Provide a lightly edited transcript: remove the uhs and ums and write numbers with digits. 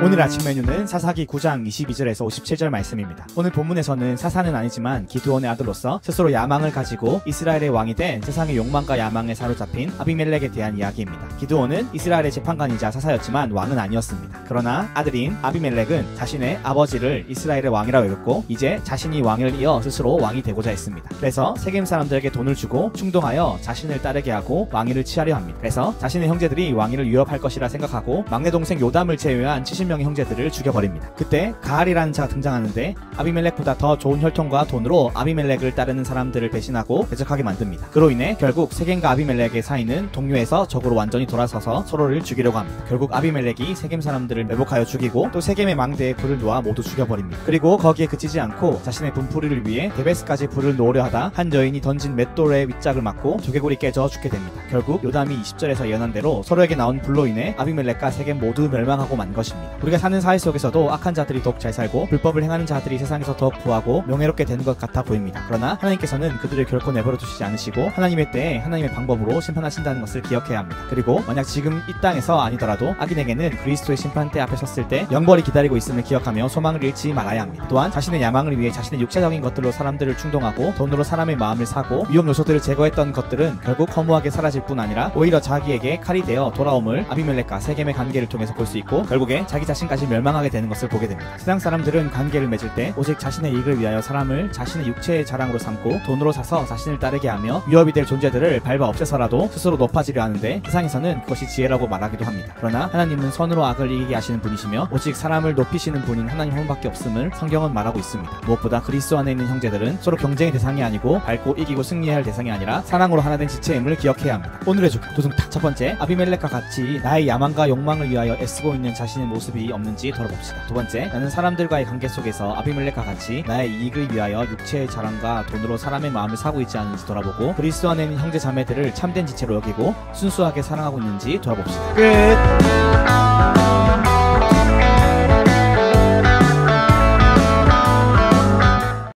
오늘 아침 메뉴는 사사기 9장 22절에서 57절 말씀입니다. 오늘 본문에서는 사사는 아니지만 기드온의 아들로서 스스로 야망을 가지고 이스라엘의 왕이 된 세상의 욕망과 야망에 사로잡힌 아비멜렉에 대한 이야기입니다. 기드온은 이스라엘의 재판관이자 사사였지만 왕은 아니었습니다. 그러나 아들인 아비멜렉은 자신의 아버지를 이스라엘의 왕이라고 여겼고 이제 자신이 왕을 이어 스스로 왕이 되고자 했습니다. 그래서 세겜 사람들에게 돈을 주고 충동하여 자신을 따르게 하고 왕위를 취하려 합니다. 그래서 자신의 형제들이 왕위를 위협할 것이라 생각하고 막내 동생 요담을 제외한 70명의 형제들을 죽여버립니다. 그때 가알이라는 자가 등장하는데 아비멜렉보다 더 좋은 혈통과 돈으로 아비멜렉을 따르는 사람들을 배신하고 대적하게 만듭니다. 그로 인해 결국 세겜과 아비멜렉의 사이는 동료에서 적으로 완전히 돌아서서 서로를 죽이려고 합니다. 결국 아비멜렉이 세겜 사람들을 매복하여 죽이고 또 세겜의 망대에 불을 놓아 모두 죽여버립니다. 그리고 거기에 그치지 않고 자신의 분풀이를 위해 데베스까지 불을 놓으려 하다 한 여인이 던진 맷돌의 윗짝을 맞고 두개골이 깨져 죽게 됩니다. 결국 요담이 20절에서 예언한 대로 서로에게 나온 불로 인해 아비멜렉과 세겜 모두 멸망하고 만 것입니다. 우리가 사는 사회 속에서도 악한 자들이 더욱 잘 살고 불법을 행하는 자들이 세상에서 더욱 부하고 명예롭게 되는 것 같아 보입니다. 그러나 하나님께서는 그들을 결코 내버려 두시지 않으시고 하나님의 때에 하나님의 방법으로 심판하신다는 것을 기억해야 합니다. 그리고 만약 지금 이 땅에서 아니더라도 악인에게는 그리스도의 심판대 앞에 섰을 때 영벌이 기다리고 있음을 기억하며 소망을 잃지 말아야 합니다. 또한 자신의 야망을 위해 자신의 육체적인 것들로 사람들을 충동하고 돈으로 사람의 마음을 사고 위험 요소들을 제거했던 것들은 결국 허무하게 사라질 뿐 아니라 오히려 자기에게 칼이 되어 돌아옴을 아비멜렉과 세겜의 관계를 통해서 볼 수 있고 결국에 자기 자신까지 멸망하게 되는 것을 보게 됩니다. 세상 사람들은 관계를 맺을 때 오직 자신의 이익을 위하여 사람을 자신의 육체의 자랑으로 삼고 돈으로 사서 자신을 따르게 하며 위협이 될 존재들을 밟아 없애서라도 스스로 높아지려 하는데 세상에서는 그것이 지혜라고 말하기도 합니다. 그러나 하나님은 선으로 악을 이기게 하시는 분이시며 오직 사람을 높이시는 분은 하나님 한 분밖에 없음을 성경은 말하고 있습니다. 무엇보다 그리스도 안에 있는 형제들은 서로 경쟁의 대상이 아니고 밟고 이기고 승리해야 할 대상이 아니라 사랑으로 하나된 지체임을 기억해야 합니다. 오늘의 도승탁 첫 번째, 아비멜렉과 같이 나의 야망과 욕망을 위하여 애쓰고 있는 자신의 모습이 없는지 돌아봅시다. 두 번째, 나는 사람들과의 관계 속에서 아비멜렉과 같이 나의 이익을 위하여 육체의 자랑과 돈으로 사람의 마음을 사고 있지 않은지 돌아보고 그리스도 안에 있는 형제 자매들을 참된 지체로 여기고 순수하게 사랑하고 있는지 돌아봅시다. 끝!